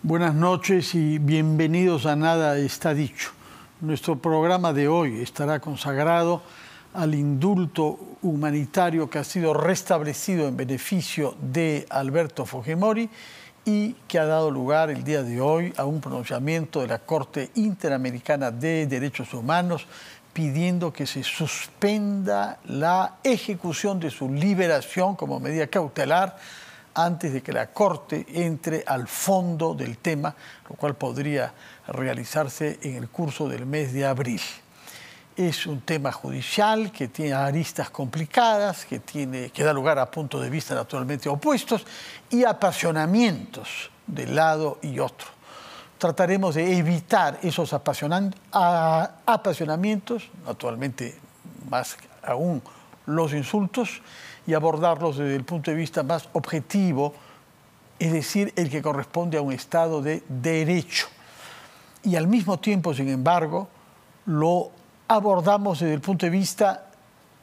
Buenas noches y bienvenidos a Nada está dicho. Nuestro programa de hoy estará consagrado al indulto humanitario que ha sido restablecido en beneficio de Alberto Fujimori y que ha dado lugar el día de hoy a un pronunciamiento de la Corte Interamericana de Derechos Humanos pidiendo que se suspenda la ejecución de su liberación como medida cautelar antes de que la Corte entre al fondo del tema, lo cual podría realizarse en el curso del mes de abril. Es un tema judicial que tiene aristas complicadas, que da lugar a puntos de vista naturalmente opuestos y apasionamientos de lado y otro. Trataremos de evitar esos apasionamientos, naturalmente más aún los insultos, y abordarlos desde el punto de vista más objetivo, es decir, el que corresponde a un Estado de derecho. Y al mismo tiempo, sin embargo, lo abordamos desde el punto de vista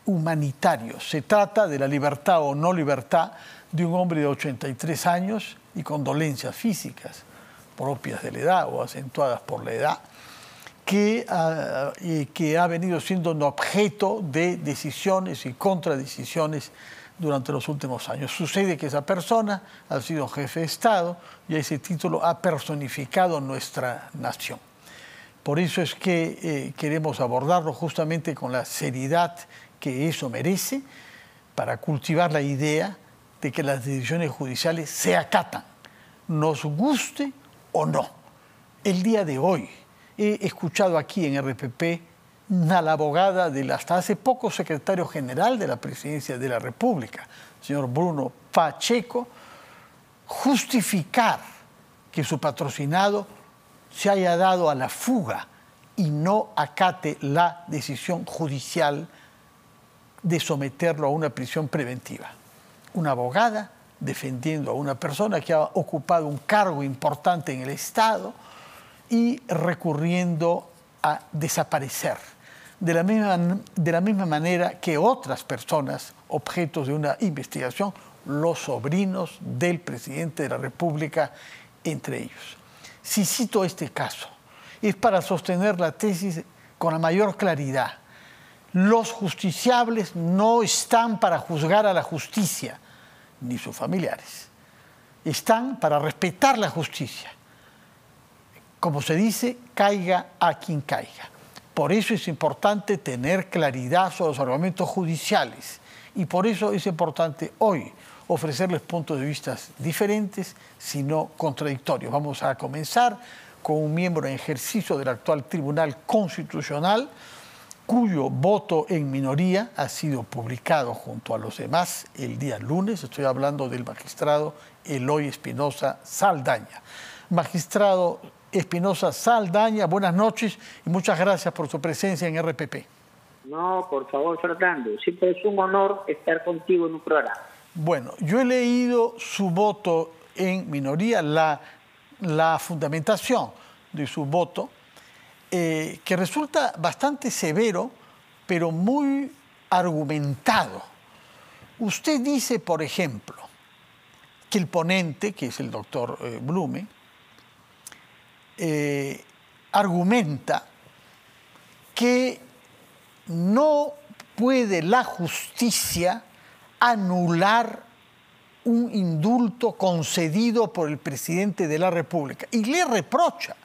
humanitario. Se trata de la libertad o no libertad de un hombre de 83 años y con dolencias físicas propias de la edad o acentuadas por la edad, que ha venido siendo un objeto de decisiones y contradecisiones durante los últimos años. Sucede que esa persona ha sido jefe de Estado y ese título ha personificado nuestra nación. Por eso es que queremos abordarlo justamente con la seriedad que eso merece, para cultivar la idea de que las decisiones judiciales se acatan, nos guste o no. El día de hoy he escuchado aquí en RPP a la abogada del hasta hace poco secretario general de la Presidencia de la República, señor Bruno Pacheco, justificar que su patrocinado se haya dado a la fuga y no acate la decisión judicial de someterlo a una prisión preventiva. Una abogada defendiendo a una persona que ha ocupado un cargo importante en el Estado y recurriendo a desaparecer. De la misma manera que otras personas objetos de una investigación, los sobrinos del presidente de la República, entre ellos. Si cito este caso, es para sostener la tesis con la mayor claridad. Los justiciables no están para juzgar a la justicia, ni sus familiares. Están para respetar la justicia. Como se dice, caiga a quien caiga. Por eso es importante tener claridad sobre los argumentos judiciales y por eso es importante hoy ofrecerles puntos de vista diferentes, sino contradictorios. Vamos a comenzar con un miembro en ejercicio del actual Tribunal Constitucional, cuyo voto en minoría ha sido publicado junto a los demás el día lunes. Estoy hablando del magistrado Eloy Espinosa Saldaña. Magistrado Espinosa Saldaña, buenas noches y muchas gracias por su presencia en RPP. No, por favor, Fernando, siempre es un honor estar contigo en un programa. Bueno, yo he leído su voto en minoría, la fundamentación de su voto, que resulta bastante severo, pero muy argumentado. Usted dice, por ejemplo, que el ponente, que es el doctor Blume, argumenta que no puede la justicia anular un indulto concedido por el presidente de la República y le reprocha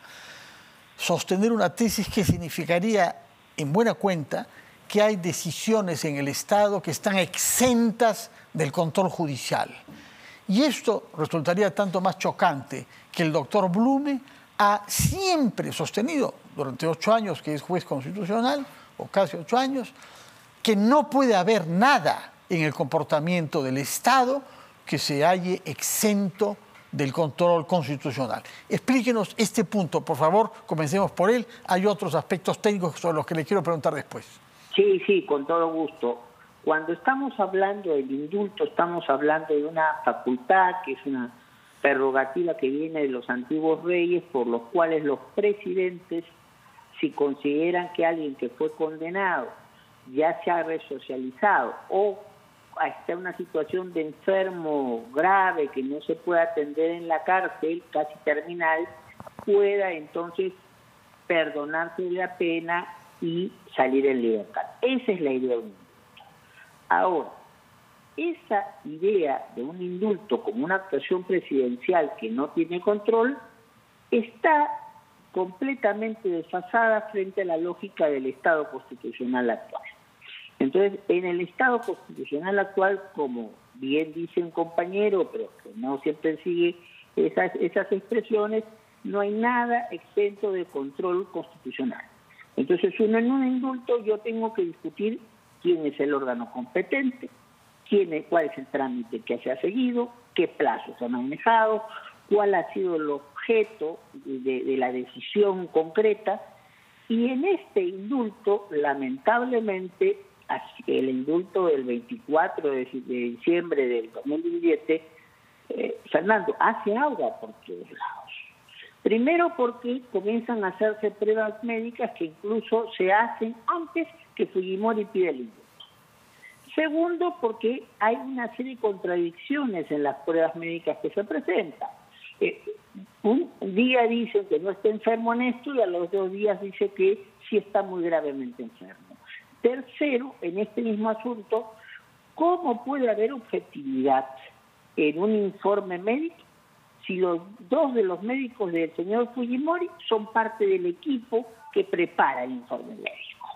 sostener una tesis que significaría, en buena cuenta, que hay decisiones en el Estado que están exentas del control judicial. Y esto resultaría tanto más chocante que el doctor Blume ha siempre sostenido, durante 8 años que es juez constitucional, o casi 8 años, que no puede haber nada en el comportamiento del Estado que se halle exento del control constitucional. Explíquenos este punto, por favor, comencemos por él. Hay otros aspectos técnicos sobre los que le quiero preguntar después. Sí, con todo gusto. Cuando estamos hablando del indulto, estamos hablando de una facultad que es una prerrogativa que viene de los antiguos reyes, por los cuales los presidentes, si consideran que alguien que fue condenado ya se ha resocializado o está en una situación de enfermo grave que no se puede atender en la cárcel, casi terminal, pueda entonces perdonarse de la pena y salir en libertad. Esa es la idea de un indulto. Ahora, esa idea de un indulto como una actuación presidencial que no tiene control está completamente desfasada frente a la lógica del Estado constitucional actual. Entonces, en el Estado constitucional actual, como bien dice un compañero, pero que no siempre sigue esas expresiones, no hay nada exento de control constitucional. Entonces, uno en un indulto yo tengo que discutir quién es el órgano competente, cuál es el trámite que se ha seguido, qué plazos se han manejado, cuál ha sido el objeto de la decisión concreta. Y en este indulto, lamentablemente, el indulto del 24 de diciembre del 2017, Fernando, hace agua por todos lados. Primero porque comienzan a hacerse pruebas médicas que incluso se hacen antes que Fujimori pida el indulto. Segundo, porque hay una serie de contradicciones en las pruebas médicas que se presentan. Un día dicen que no está enfermo en esto y a los 2 días dice que sí está muy gravemente enfermo. Tercero, en este mismo asunto, ¿cómo puede haber objetividad en un informe médico si los 2 de los médicos del señor Fujimori son parte del equipo que prepara el informe médico?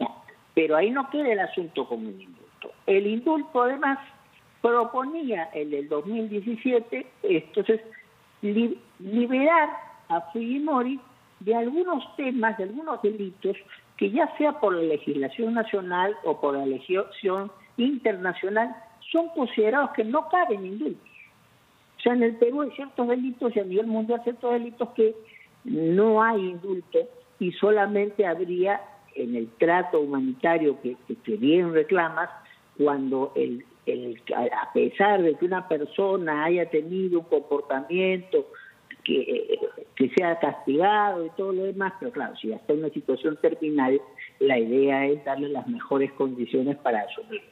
No, pero ahí no queda el asunto como un indulto. El indulto, además, proponía en el 2017, entonces, liberar a Fujimori de algunos temas, de algunos delitos, que ya sea por la legislación nacional o por la legislación internacional, son considerados que no caben indultos. O sea, en el Perú hay ciertos delitos y a nivel mundial ciertos delitos que no hay indulto y solamente habría en el trato humanitario que bien reclamas, cuando a pesar de que una persona haya tenido un comportamiento que sea castigado y todo lo demás, pero claro, si ya está en una situación terminal, la idea es darle las mejores condiciones para asumirlo.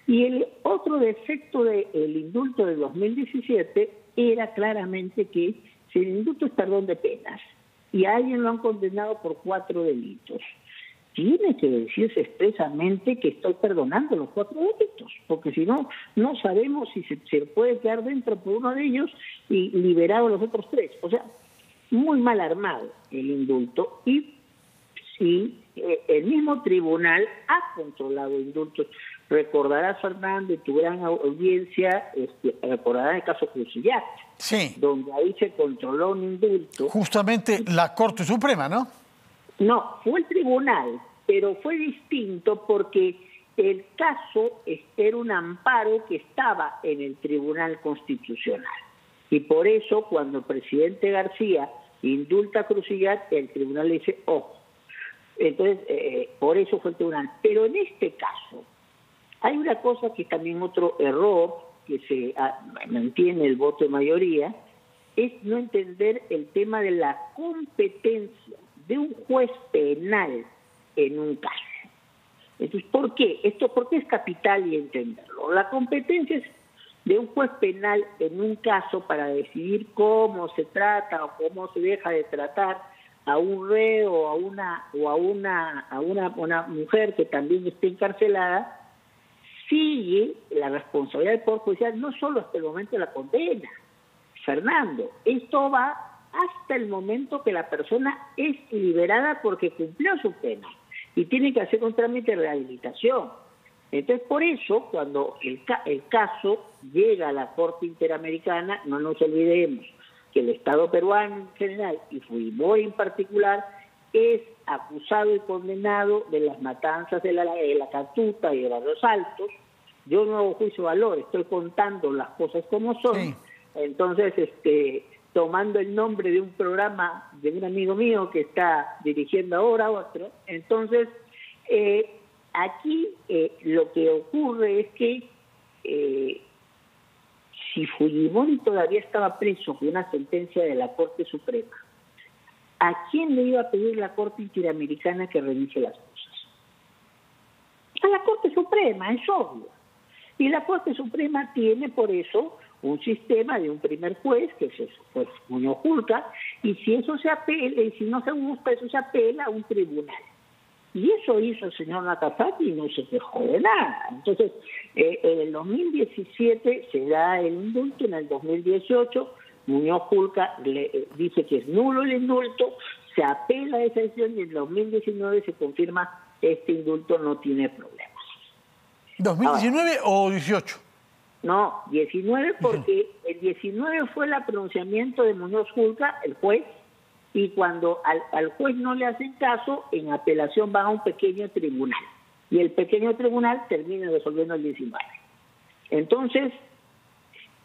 Y el otro defecto del indulto de 2017 era claramente que si el indulto es perdón de penas y a alguien lo han condenado por 4 delitos, tiene que decirse expresamente que estoy perdonando los 4 delitos, porque si no, no sabemos si se puede quedar dentro por uno de ellos y liberado los otros 3. O sea, muy mal armado el indulto y sí, el mismo tribunal ha controlado indultos. Recordarás, Fernando, y tu gran audiencia, recordarás el caso Crucillac, sí, donde ahí se controló un indulto. Justamente la Corte Suprema, ¿no? No, fue el tribunal, pero fue distinto porque el caso era un amparo que estaba en el Tribunal Constitucional. Y por eso, cuando el presidente García indulta a Crucillac, el tribunal le dice, oh. Entonces, por eso fue el tribunal. Pero en este caso, hay una cosa que también otro error, que se mantiene el voto de mayoría, es no entender el tema de la competencia de un juez penal en un caso. Entonces, ¿por qué? ¿Por qué es capital y entenderlo? La competencia es de un juez penal en un caso para decidir cómo se trata o cómo se deja de tratar a un reo o a una mujer que también esté encarcelada. Sigue la responsabilidad del Poder Judicial no solo hasta el momento de la condena, Fernando, esto va hasta el momento que la persona es liberada porque cumplió su pena y tiene que hacer un trámite de rehabilitación. Entonces, por eso, cuando el caso llega a la Corte Interamericana, no nos olvidemos que el Estado peruano en general y Fujimori en particular es acusado y condenado de las matanzas de la Catuta y de Barrios Altos. Yo no hago juicio de valor, estoy contando las cosas como son. Sí. Entonces, tomando el nombre de un programa de un amigo mío que está dirigiendo ahora otro, entonces aquí lo que ocurre es que si Fujimori todavía estaba preso con una sentencia de la Corte Suprema, ¿a quién le iba a pedir la Corte Interamericana que revise las cosas? A la Corte Suprema, es obvio. Y la Corte Suprema tiene por eso un sistema de un primer juez, que es el juez Muñoz Julca, y si eso se apela, y si no se gusta, eso se apela a un tribunal. Y eso hizo el señor Nakazaki y no se quejó de nada. Entonces, en el 2017 se da el indulto, en el 2018 Muñoz Julca le dice que es nulo el indulto, se apela a esa decisión y en el 2019 se confirma que este indulto no tiene problemas. ¿2019 ahora, o 18? No, 19 porque el 19 fue el pronunciamiento de Muñoz Julca, el juez, y cuando al juez no le hacen caso, en apelación van a un pequeño tribunal. Y el pequeño tribunal termina resolviendo el 19. Entonces,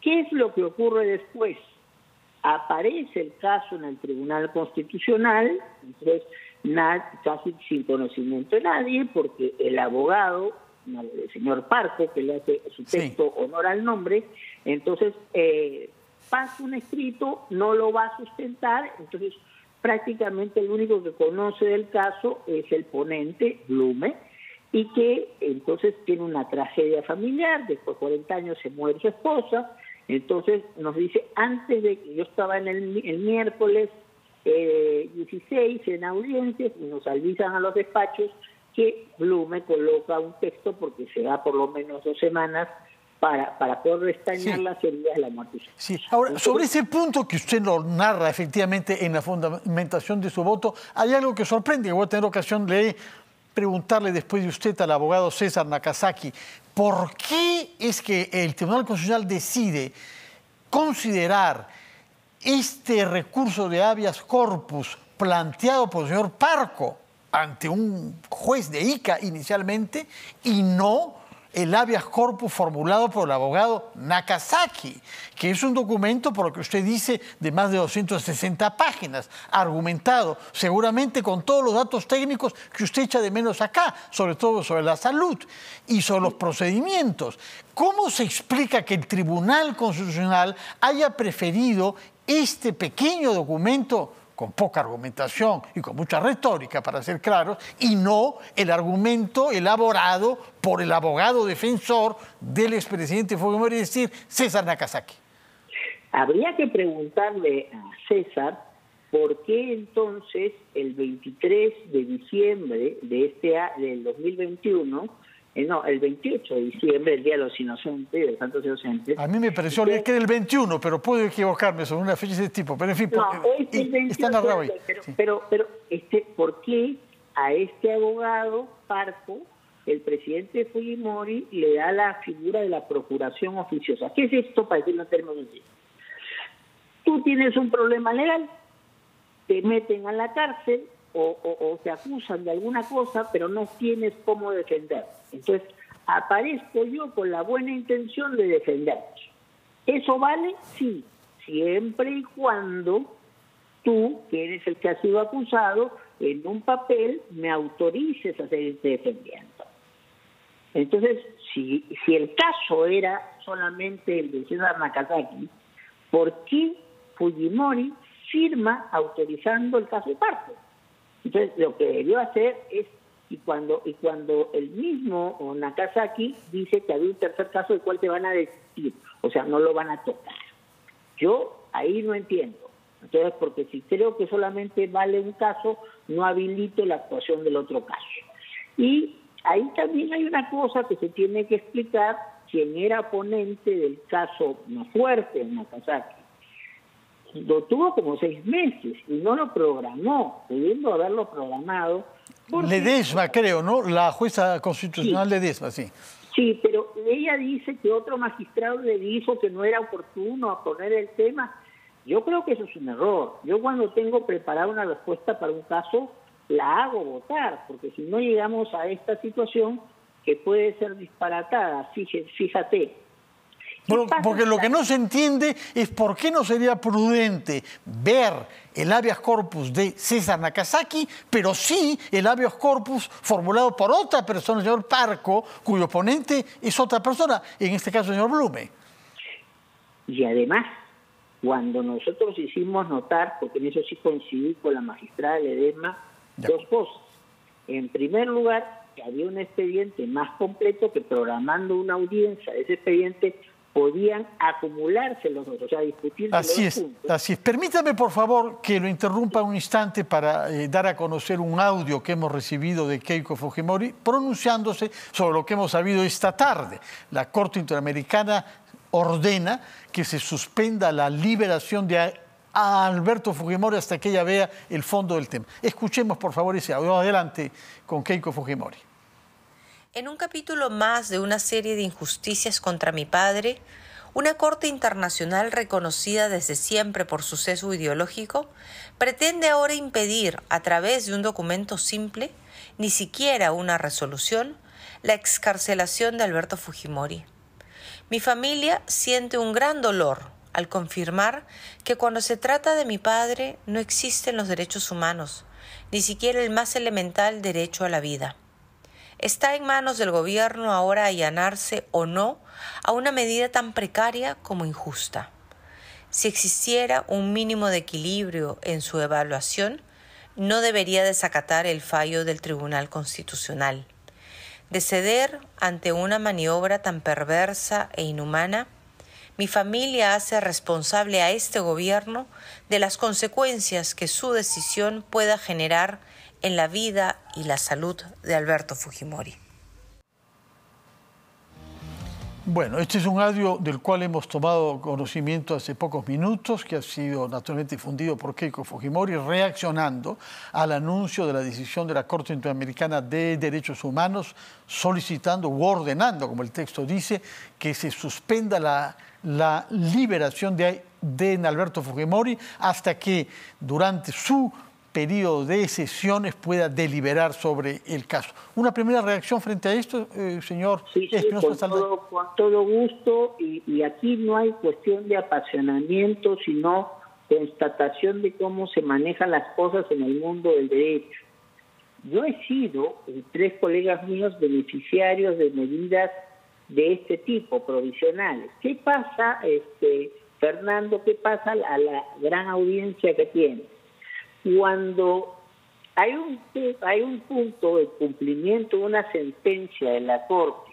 ¿qué es lo que ocurre después? Aparece el caso en el Tribunal Constitucional, entonces casi sin conocimiento de nadie, porque el abogado, el señor Parco, que le hace su texto honor al nombre, entonces pasa un escrito, no lo va a sustentar, entonces prácticamente el único que conoce del caso es el ponente, Blume, y que entonces tiene una tragedia familiar, después de 40 años se muere su esposa, entonces nos dice, antes de que yo estaba en el miércoles 16 en audiencias, y nos avisan a los despachos que Blume coloca un texto porque se da por lo menos 2 semanas para poder restañar las heridas de la muerte. Sí. Ahora, sobre ese punto que usted lo narra efectivamente en la fundamentación de su voto, hay algo que sorprende. Voy a tener ocasión de preguntarle después de usted al abogado César Nakazaki, ¿por qué es que el Tribunal Constitucional decide considerar este recurso de habeas corpus planteado por el señor Parco ante un juez de Ica inicialmente y no el habeas corpus formulado por el abogado Nakazaki, que es un documento, por lo que usted dice, de más de 260 páginas, argumentado seguramente con todos los datos técnicos que usted echa de menos acá, sobre todo sobre la salud y sobre los procedimientos? ¿Cómo se explica que el Tribunal Constitucional haya preferido este pequeño documento con poca argumentación y con mucha retórica, para ser claros, y no el argumento elaborado por el abogado defensor del expresidente Fujimori, es decir, César Nakazaki? Habría que preguntarle a César por qué entonces el 23 de diciembre del 2021, el 28 de diciembre, el Día de los Inocentes, de Santos Inocentes. A mí me pareció que era el 21, pero puedo equivocarme sobre una fecha de ese tipo. Pero en fin, está narrado ahí. Pero ¿por qué a este abogado Parco, el presidente Fujimori, le da la figura de la procuración oficiosa? ¿Qué es esto para decirlo en términos sencillos? Tú tienes un problema legal, te meten a la cárcel, o te acusan de alguna cosa, pero no tienes cómo defender. Entonces, aparezco yo con la buena intención de defendernos. ¿Eso vale? Sí, siempre y cuando tú, que eres el que ha sido acusado, en un papel me autorices a seguirte defendiendo. Entonces, si el caso era solamente el de César Nakazaki, ¿por qué Fujimori firma autorizando el caso de Parco? Entonces, lo que debió hacer es, y cuando el mismo Nakazaki dice que había un tercer caso del cual te van a decir, o sea, no lo van a tocar. Yo ahí no entiendo. Entonces, porque si creo que solamente vale un caso, no habilito la actuación del otro caso. Y ahí también hay una cosa que se tiene que explicar. Quien era ponente del caso más fuerte, Nakazaki, lo tuvo como 6 meses y no lo programó, pudiendo haberlo programado. Ledesma, creo, ¿no? La jueza constitucional Ledesma, sí. Sí, pero ella dice que otro magistrado le dijo que no era oportuno poner el tema. Yo creo que eso es un error. Yo cuando tengo preparada una respuesta para un caso, la hago votar, porque si no llegamos a esta situación que puede ser disparatada, fíjate. Porque lo que no se entiende es por qué no sería prudente ver el habeas corpus de César Nakazaki, pero sí el habeas corpus formulado por otra persona, el señor Parco, cuyo oponente es otra persona, en este caso el señor Blume. Y además, cuando nosotros hicimos notar, porque en eso sí coincidí con la magistrada Ledesma, 2 cosas. En primer lugar, que había un expediente más completo que programando una audiencia de ese expediente podían acumularse los otros, o sea, discutirse los puntos. Así es. Permítame, por favor, que lo interrumpa un instante para dar a conocer un audio que hemos recibido de Keiko Fujimori pronunciándose sobre lo que hemos sabido esta tarde. La Corte Interamericana ordena que se suspenda la liberación de a Alberto Fujimori hasta que ella vea el fondo del tema. Escuchemos, por favor, ese audio. Adelante con Keiko Fujimori. En un capítulo más de una serie de injusticias contra mi padre, una corte internacional reconocida desde siempre por su sesgo ideológico pretende ahora impedir, a través de un documento simple, ni siquiera una resolución, la excarcelación de Alberto Fujimori. Mi familia siente un gran dolor al confirmar que cuando se trata de mi padre no existen los derechos humanos, ni siquiera el más elemental derecho a la vida. Está en manos del gobierno ahora allanarse o no a una medida tan precaria como injusta. Si existiera un mínimo de equilibrio en su evaluación, no debería desacatar el fallo del Tribunal Constitucional. De ceder ante una maniobra tan perversa e inhumana, mi familia hace responsable a este gobierno de las consecuencias que su decisión pueda generar en la vida y la salud de Alberto Fujimori. Bueno, este es un audio del cual hemos tomado conocimiento hace pocos minutos, que ha sido naturalmente difundido por Keiko Fujimori, reaccionando al anuncio de la decisión de la Corte Interamericana de Derechos Humanos, solicitando u ordenando, como el texto dice, que se suspenda la liberación de Alberto Fujimori hasta que durante su periodo de sesiones pueda deliberar sobre el caso. ¿Una primera reacción frente a esto, señor? Sí, con todo gusto, y aquí no hay cuestión de apasionamiento, sino constatación de cómo se manejan las cosas en el mundo del derecho. Yo he sido, y 3 colegas míos, beneficiarios de medidas de este tipo, provisionales. ¿Qué pasa, Fernando, qué pasa a la gran audiencia que tiene? Cuando hay un punto de cumplimiento de una sentencia de la Corte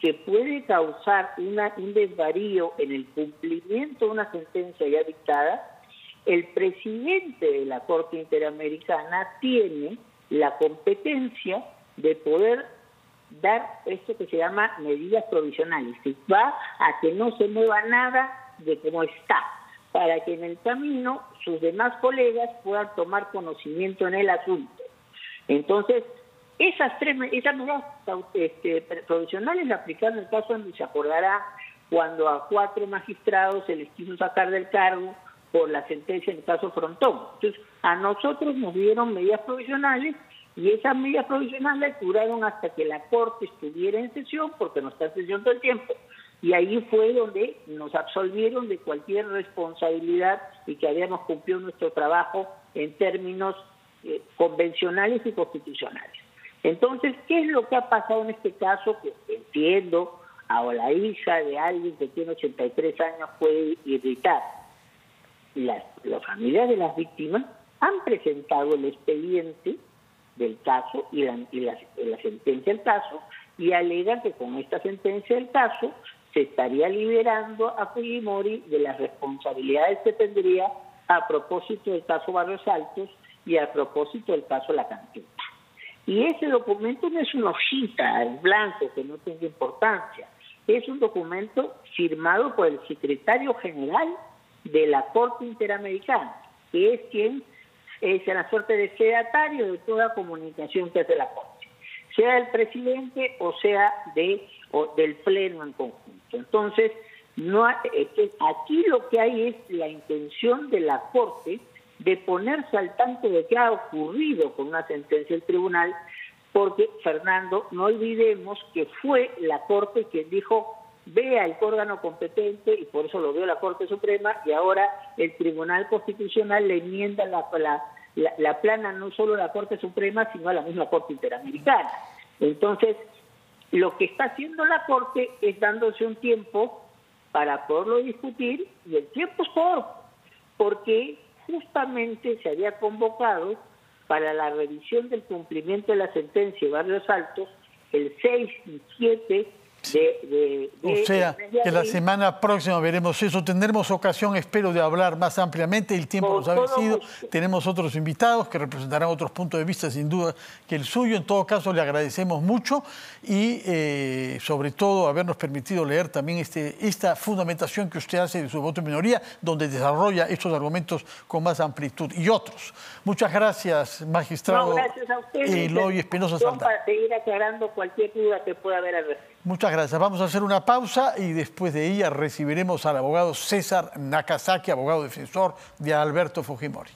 que puede causar un desvarío en el cumplimiento de una sentencia ya dictada, el presidente de la Corte Interamericana tiene la competencia de poder dar esto que se llama medidas provisionales, que va a que no se mueva nada de como está, para que en el camino sus demás colegas puedan tomar conocimiento en el asunto. Entonces, esas medidas provisionales la aplicaron en el caso donde se acordará cuando a 4 magistrados se les quiso sacar del cargo por la sentencia en el caso Frontón. Entonces, a nosotros nos dieron medidas provisionales y esas medidas provisionales duraron hasta que la Corte estuviera en sesión, porque no está en sesión todo el tiempo. Y ahí fue donde nos absolvieron de cualquier responsabilidad y que habíamos cumplido nuestro trabajo en términos convencionales y constitucionales. Entonces, ¿qué es lo que ha pasado en este caso? Que entiendo, a la hija de alguien que tiene 83 años puede irritar. Las familias de las víctimas han presentado el expediente del caso y la sentencia del caso y alegan que con esta sentencia del caso se estaría liberando a Fujimori de las responsabilidades que tendría a propósito del caso Barrios Altos y a propósito del caso La Cantera. Y ese documento no es una hojita en blanco que no tenga importancia, es un documento firmado por el secretario general de la Corte Interamericana, que es quien es la suerte de sedatario de toda comunicación que hace la Corte, sea del presidente o sea del Pleno en conjunto. Entonces, aquí lo que hay es la intención de la Corte de ponerse al tanto de qué ha ocurrido con una sentencia del tribunal, porque, Fernando, no olvidemos que fue la Corte quien dijo, vea el órgano competente, y por eso lo vio la Corte Suprema, y ahora el Tribunal Constitucional le enmienda la plana no solo a la Corte Suprema, sino a la misma Corte Interamericana. Entonces, lo que está haciendo la Corte es dándose un tiempo para poderlo discutir, y el tiempo es corto, porque justamente se había convocado para la revisión del cumplimiento de la sentencia de Barrios Altos el 6 y 7 o sea, que la semana próxima veremos eso. Tendremos ocasión, espero, de hablar más ampliamente. El tiempo nos ha vencido. Tenemos otros invitados que representarán otros puntos de vista, sin duda, que el suyo. En todo caso, le agradecemos mucho y, sobre todo, habernos permitido leer también esta fundamentación que usted hace de su voto en minoría, donde desarrolla estos argumentos con más amplitud y otros. Muchas gracias, magistrado gracias a ustedes, Eloy Espinosa Saldaña. para seguir aclarando cualquier duda que pueda haber al respecto. Muchas gracias. Vamos a hacer una pausa y después de ella recibiremos al abogado César Nakazaki, abogado defensor de Alberto Fujimori.